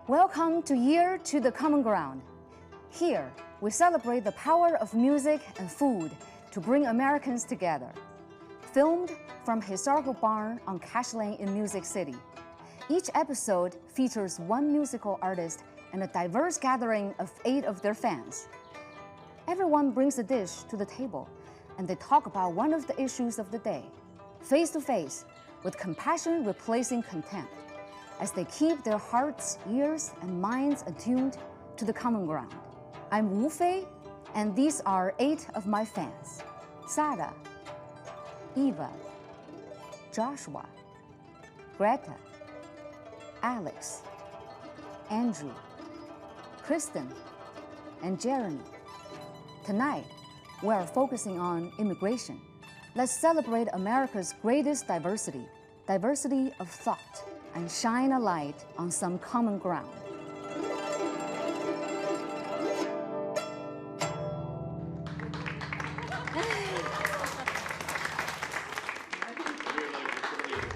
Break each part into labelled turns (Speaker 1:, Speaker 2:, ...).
Speaker 1: Welcome to Year to the Common Ground. Here, we celebrate the power of music and food to bring Americans together. Filmed from historical barn on Cash Lane in Music City. Each episode features one musical artist and a diverse gathering of 8 of their fans. Everyone brings a dish to the table, and they talk about one of the issues of the day, face to face, with compassion replacing contempt, as they keep their hearts, ears, and minds attuned to the common ground. I'm Wu Fei, and these are 8 of my fans: Sada, Eva, Joshua, Greta, Alex, Andrew, Kristen, and Jeremy. Tonight, we are focusing on immigration. Let's celebrate America's greatest diversity, diversity of thought, and shine a light on some common ground.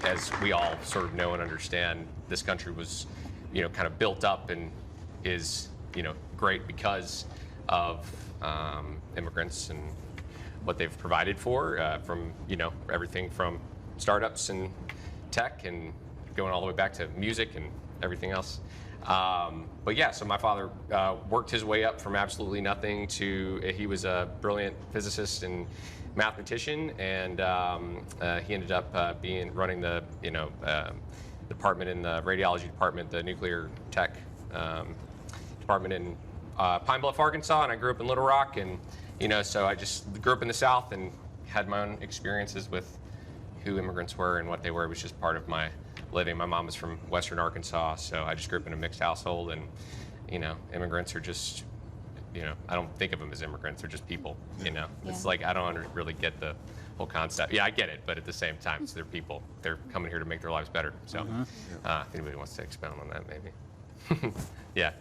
Speaker 2: As we all sort of know and understand, this country was, kind of built up and is, great because of immigrants and what they've provided for, from, everything from startups and tech and going all the way back to music and everything else. But yeah, so my father worked his way up from absolutely nothing to, he was a brilliant physicist and mathematician, and he ended up running the department in the radiology department, the nuclear tech department in Pine Bluff, Arkansas, and I grew up in Little Rock, and so I just grew up in the South and had my own experiences with who immigrants were and what they were. It was just part of my living. My mom was from Western Arkansas, so I just grew up in a mixed household, and immigrants are just, I don't think of them as immigrants. They're just people, It's like, I don't really get the whole concept. Yeah, I get it, but at the same time, so they're people. They're coming here to make their lives better. So if anybody wants to expound on that, maybe. Yeah.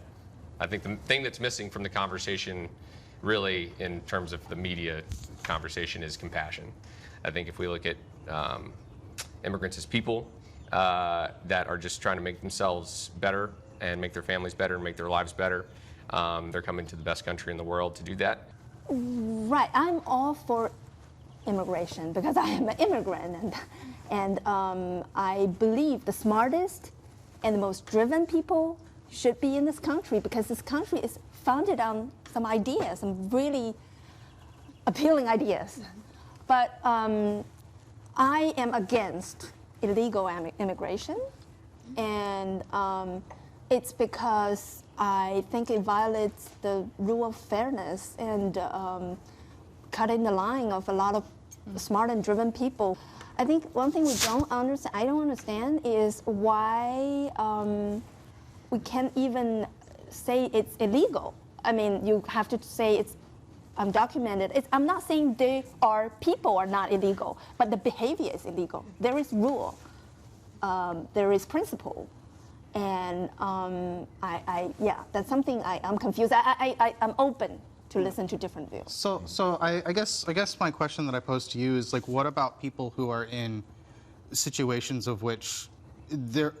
Speaker 2: I think the thing that's missing from the conversation, really, in terms of the media conversation, is compassion. I think if we look at immigrants as people that are just trying to make themselves better and make their families better and make their lives better, they're coming to the best country in the world to do that.
Speaker 3: Right, I'm all for immigration because I am an immigrant, and I believe the smartest and the most driven people should be in this country, because this country is founded on some ideas, some really appealing ideas. But I am against illegal immigration, and it's because I think it violates the rule of fairness and cutting the line of a lot of smart and driven people. I think one thing I don't understand is why we can't even say it's illegal. I mean, you have to say it's undocumented. I'm not saying people are not illegal, but the behavior is illegal. There is rule, there is principle, and that's something I'm confused. I'm open to listen to different views.
Speaker 4: So I guess my question that I pose to you is, like, what about people who are in situations of which the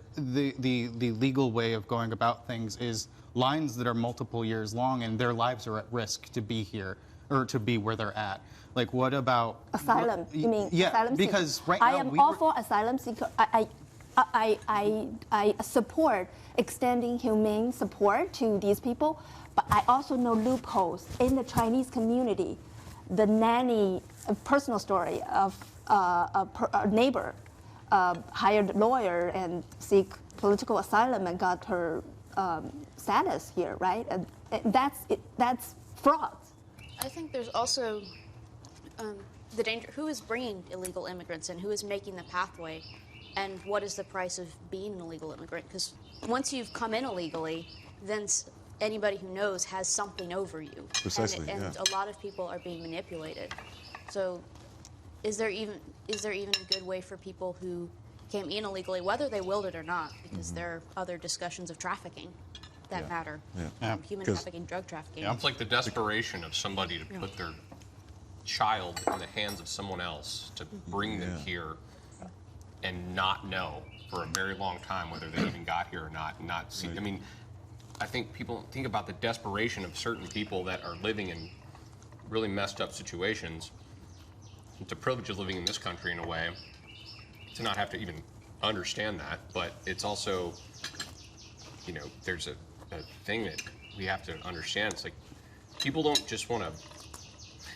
Speaker 4: legal way of going about things is lines that are multiple years long and their lives are at risk to be here or to be where they're at? Like, what about
Speaker 3: asylum? You mean asylum seeker?
Speaker 4: Because right now
Speaker 3: I am all for asylum seeker. I support extending humane support to these people, but I also know loopholes in the Chinese community. The nanny, a personal story of a neighbor hired a lawyer and seek political asylum and got her status here, right? And that's fraud.
Speaker 5: I think there's also the danger. Who is bringing illegal immigrants in? Who is making the pathway? And what is the price of being an illegal immigrant? Because once you've come in illegally, then anybody who knows has something over you.
Speaker 6: Precisely,
Speaker 5: and a lot of people are being manipulated. So is there even a good way for people who came in illegally, whether they willed it or not, because there are other discussions of trafficking that matter. Human trafficking, drug trafficking.
Speaker 2: It's like the desperation of somebody to put their child in the hands of someone else, to bring them here and not know for a very long time whether they even got here or not. I mean, I think people think about the desperation of certain people that are living in really messed up situations. It's a privilege of living in this country in a way to not have to even understand that, but it's also, you know, there's a thing that we have to understand. It's like people don't just want to,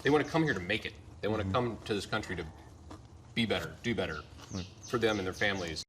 Speaker 2: they want to come here to make it. They want to come to this country to be better, do better for them and their families.